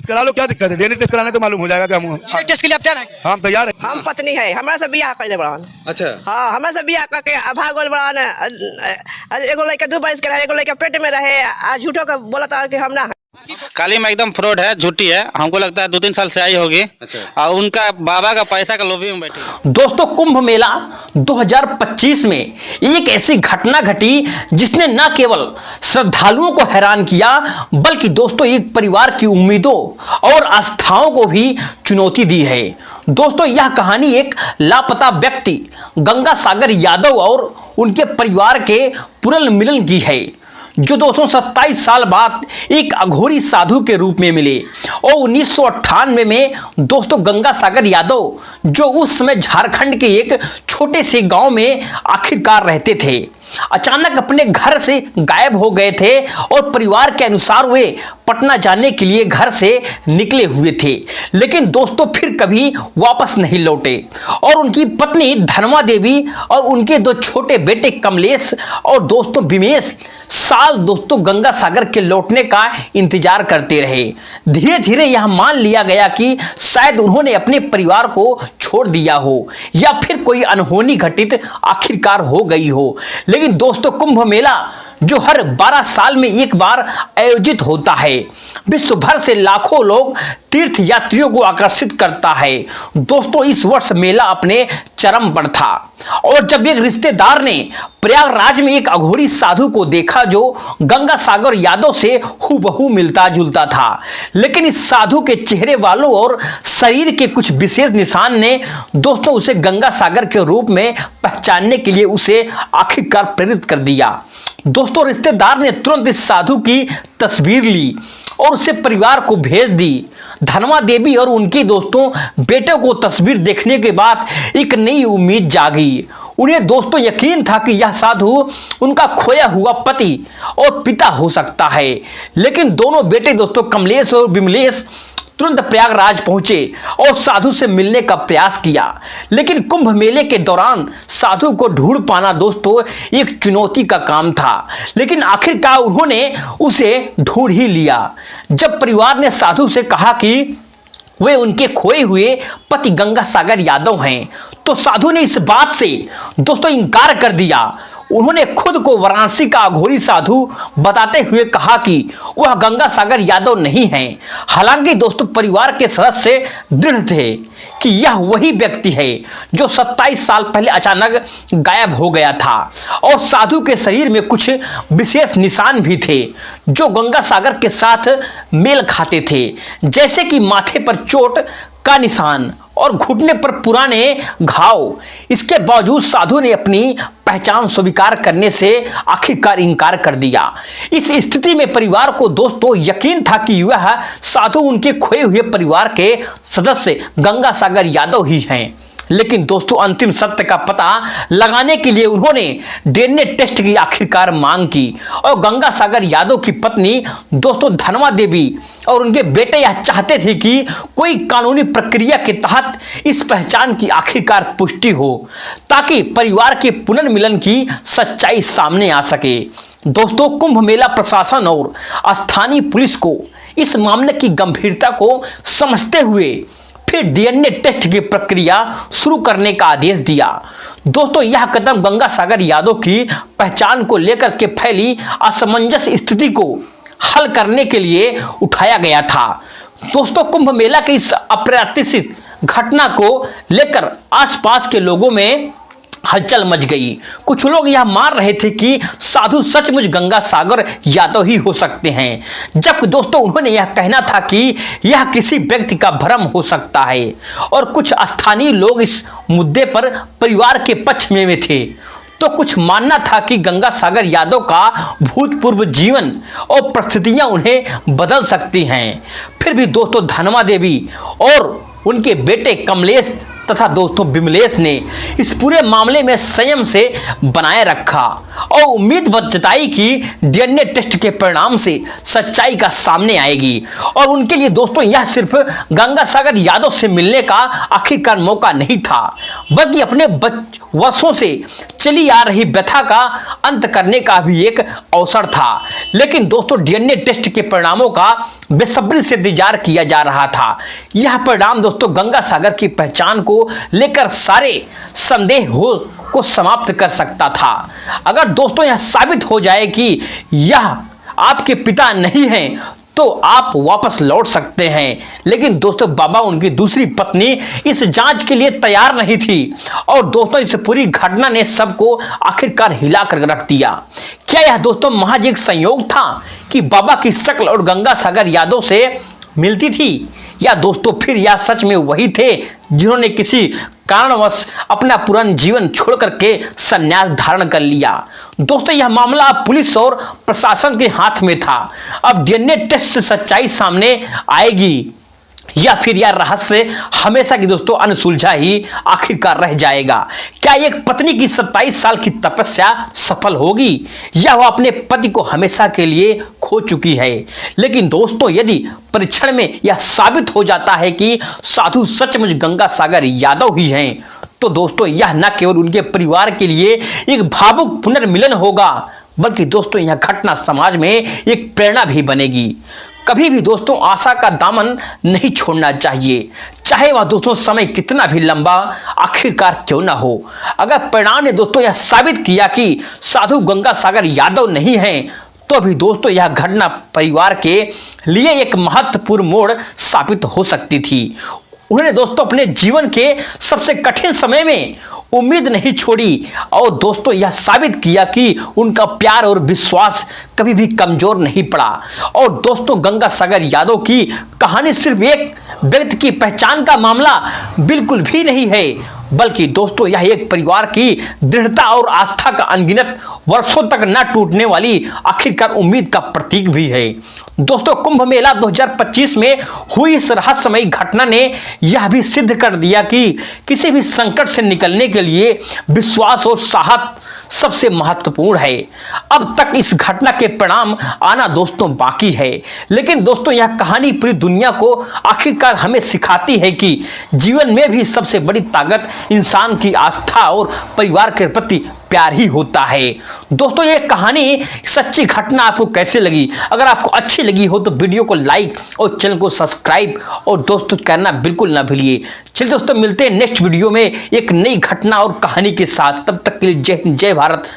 Test करा लो, क्या दिक्कत है? डीएनए टेस्ट कराने तो मालूम हो जाएगा कि हम टेस्ट के लिए आप तैयार हैं? हम तैयार है। हम पत्नी है, हमरा से बियाह कर बड़ान। अच्छा। हाँ, हमरा से बियाह करके भागल बड़ान। एगो लड़का 2 बरस के रहे, एगो लड़का पेट में रहे, आ झूठो का बोला था कि हम ना है। काली में एकदम फ्रॉड है, झूठी है। हमको लगता है 2-3 साल से आई होगी। अच्छा। और उनका बाबा का पैसा का लोभी में बैठी। दोस्तों, कुंभ मेला 2025 में एक ऐसी घटना घटी जिसने न केवल श्रद्धालुओं को हैरान किया, बल्कि दोस्तों एक परिवार की उम्मीदों और आस्थाओं को भी चुनौती दी है। दोस्तों, यह कहानी एक लापता व्यक्ति गंगा सागर यादव और उनके परिवार के पुनर्मिलन की है, जो 227 साल बाद एक अघोरी साधु के रूप में मिले। और 1998 में दोस्तों गंगा सागर यादव, जो उस समय झारखंड के एक छोटे से गांव में आखिरकार रहते थे, अचानक अपने घर से गायब हो गए थे और परिवार के अनुसार वे पटना जाने के लिए घर से निकले हुए थे, लेकिन दोस्तों फिर कभी वापस नहीं लौटे। और उनकी पत्नी धनमा देवी और उनके 2 छोटे बेटे कमलेश और दोस्तों बिमेश साल दोस्तों गंगा सागर के लौटने का इंतजार करते रहे। धीरे धीरे यह मान लिया गया कि शायद उन्होंने अपने परिवार को छोड़ दिया हो या फिर कोई अनहोनी घटित आखिरकार हो गई हो। लेकिन दोस्तों, कुंभ मेला जो हर 12 साल में एक बार आयोजित होता है, विश्व भर से लाखों लोग तीर्थ यात्रियों को आकर्षित करता है। दोस्तों, इस वर्ष मेला अपने चरम पर था और जब एक रिश्तेदार ने प्रयागराज में एक अघोरी साधु को देखा जो गंगा सागर यादव से हूबहू मिलता जुलता था, लेकिन इस साधु के चेहरे वालों और शरीर के कुछ विशेष निशान ने दोस्तों उसे गंगा सागर के रूप में पहचानने के लिए उसे आखिरकार प्रेरित कर दिया। दोस्तों, रिश्तेदार ने तुरंत इस साधु की तस्वीर ली और उसे परिवार को भेज दी। धनमा देवी और उनके दोस्तों बेटे को तस्वीर देखने के बाद एक नई उम्मीद जागी। उन्हें दोस्तों यकीन था कि यह साधु उनका खोया हुआ पति और पिता हो सकता है। लेकिन दोनों बेटे दोस्तों कमलेश और बिमलेश तुरंत प्रयागराज पहुंचे और साधु से मिलने का प्रयास किया, लेकिन कुंभ मेले के दौरान साधु को ढूंढ पाना दोस्तों एक चुनौती का काम था। लेकिन आखिरकार उन्होंने उसे ढूंढ ही लिया। जब परिवार ने साधु से कहा कि वे उनके खोए हुए पति गंगा सागर यादव हैं, तो साधु ने इस बात से दोस्तों इनकार कर दिया। उन्होंने खुद को वाराणसी का अघोरी साधु बताते हुए कहा कि वह गंगा सागर यादव नहीं हैं। हालांकि दोस्तों परिवार के सदस्य दृढ़ थे कि यह वही व्यक्ति है जो 27 साल पहले अचानक गायब हो गया था। और साधु के शरीर में कुछ विशेष निशान भी थे जो गंगा सागर के साथ मेल खाते थे, जैसे कि माथे पर चोट का निशान और घुटने पर पुराने घाव। इसके बावजूद साधु ने अपनी पहचान स्वीकार करने से आखिरकार इनकार कर दिया। इस स्थिति में परिवार को दोस्तों यकीन था कि वह साधु उनके खोए हुए परिवार के सदस्य गंगा सागर यादव ही हैं। लेकिन दोस्तों अंतिम सत्य का पता लगाने के लिए उन्होंने डीएनए टेस्ट की आखिरकार मांग की और गंगा सागर यादव की पत्नी दोस्तों धनमा देवी और उनके बेटे यह चाहते थे कि कोई कानूनी प्रक्रिया के तहत इस पहचान की आखिरकार पुष्टि हो, ताकि परिवार के पुनर्मिलन की सच्चाई सामने आ सके। दोस्तों, कुंभ मेला प्रशासन और स्थानीय पुलिस को इस मामले की गंभीरता को समझते हुए फिर डीएनए टेस्ट की प्रक्रिया शुरू करने का आदेश दिया। दोस्तों, यह कदम गंगा सागर यादव की पहचान को लेकर के फैली असमंजस स्थिति को हल करने के लिए उठाया गया था। दोस्तों, कुंभ मेला की इस अप्रत्याशित घटना को लेकर आसपास के लोगों में हलचल मच गई। कुछ लोग यह मान रहे थे कि साधु सचमुच गंगा सागर यादव ही हो सकते हैं, जबकि दोस्तों उन्होंने यह कहना था कि यह किसी व्यक्ति का भ्रम हो सकता है। और कुछ स्थानीय लोग इस मुद्दे पर परिवार के पक्ष में थे, तो कुछ मानना था कि गंगा सागर यादव का भूतपूर्व जीवन और परिस्थितियां उन्हें बदल सकती हैं। फिर भी दोस्तों धनमा देवी और उनके बेटे कमलेश तथा दोस्तों विमलेश ने इस पूरे मामले में संयम से बनाए रखा और उम्मीद जताई कि डीएनए टेस्ट के परिणाम से सच्चाई का सामने आएगी। और उनके लिए दोस्तों यह सिर्फ गंगासागर यादव से मिलने का आखिरकार मौका नहीं था, बल्कि अपने वर्षों से चली आ रही व्यथा का अंत करने का भी एक अवसर था। लेकिन दोस्तों डीएनए टेस्ट के परिणामों का बेसब्री से इंतजार किया जा रहा था। यह परिणाम दोस्तों गंगासागर की पहचान को लेकर सारे संदेह को समाप्त कर सकता था। अगर दोस्तों यह साबित हो जाए कि यह आपके पिता नहीं हैं तो आप वापस लौट सकते हैं। लेकिन दोस्तों बाबा उनकी दूसरी पत्नी इस जांच के लिए तैयार नहीं थी और दोस्तों इस पूरी घटना ने सबको आखिरकार हिला कर रख दिया। क्या यह दोस्तों महज एक संयोग था कि बाबा की शक्ल और गंगासागर यादव से मिलती थी, या दोस्तों फिर यह सच में वही थे जिन्होंने किसी कारणवश अपना पुराना जीवन छोड़ करके संन्यास धारण कर लिया। दोस्तों यह मामला अब पुलिस और प्रशासन के हाथ में था। अब डीएनए टेस्ट से सच्चाई सामने आएगी या फिर यह रहस्य हमेशा की दोस्तों अनसुलझा ही आखिरकार रह जाएगा। क्या एक पत्नी की 27 साल की तपस्या सफल होगी या वह अपने पति को हमेशा के लिए खो चुकी है? लेकिन दोस्तों यदि परीक्षण में यह साबित हो जाता है कि साधु सचमुच गंगासागर यादव ही हैं, तो दोस्तों यह न केवल उनके परिवार के लिए एक भावुक पुनर्मिलन होगा, बल्कि दोस्तों यह घटना समाज में एक प्रेरणा भी बनेगी। कभी भी दोस्तों आशा का दामन नहीं छोड़ना चाहिए, चाहे वह दोस्तों समय कितना भी लंबा आखिरकार क्यों ना हो। अगर परिणाम ने दोस्तों यह साबित किया कि साधु गंगासागर यादव नहीं हैं, तो भी दोस्तों यह घटना परिवार के लिए एक महत्वपूर्ण मोड़ साबित हो सकती थी। उन्होंने दोस्तों अपने जीवन के सबसे कठिन समय में उम्मीद नहीं छोड़ी और दोस्तों यह साबित किया कि उनका प्यार और विश्वास कभी भी कमजोर नहीं पड़ा। और दोस्तों गंगासागर यादव की कहानी सिर्फ एक व्यक्ति की पहचान का मामला बिल्कुल भी नहीं है, बल्कि दोस्तों यह एक परिवार की दृढ़ता और आस्था का अनगिनत वर्षों तक न टूटने वाली आखिरकार उम्मीद का प्रतीक भी है। दोस्तों कुंभ मेला 2025 में हुई इस रहस्यमयी घटना ने यह भी सिद्ध कर दिया कि किसी भी संकट से निकलने के लिए विश्वास और साहस सबसे महत्वपूर्ण है। अब तक इस घटना के परिणाम आना दोस्तों बाकी है, लेकिन दोस्तों यह कहानी पूरी दुनिया को आखिरकार हमें सिखाती है कि जीवन में भी सबसे बड़ी ताकत इंसान की आस्था और परिवार के प्रति प्यार ही होता है। दोस्तों ये कहानी सच्ची घटना आपको कैसे लगी? अगर आपको अच्छी लगी हो तो वीडियो को लाइक और चैनल को सब्सक्राइब और दोस्तों करना बिल्कुल ना भूलिए। चलिए दोस्तों मिलते हैं नेक्स्ट वीडियो में एक नई घटना और कहानी के साथ। तब तक के लिए जय हिंद, जय भारत।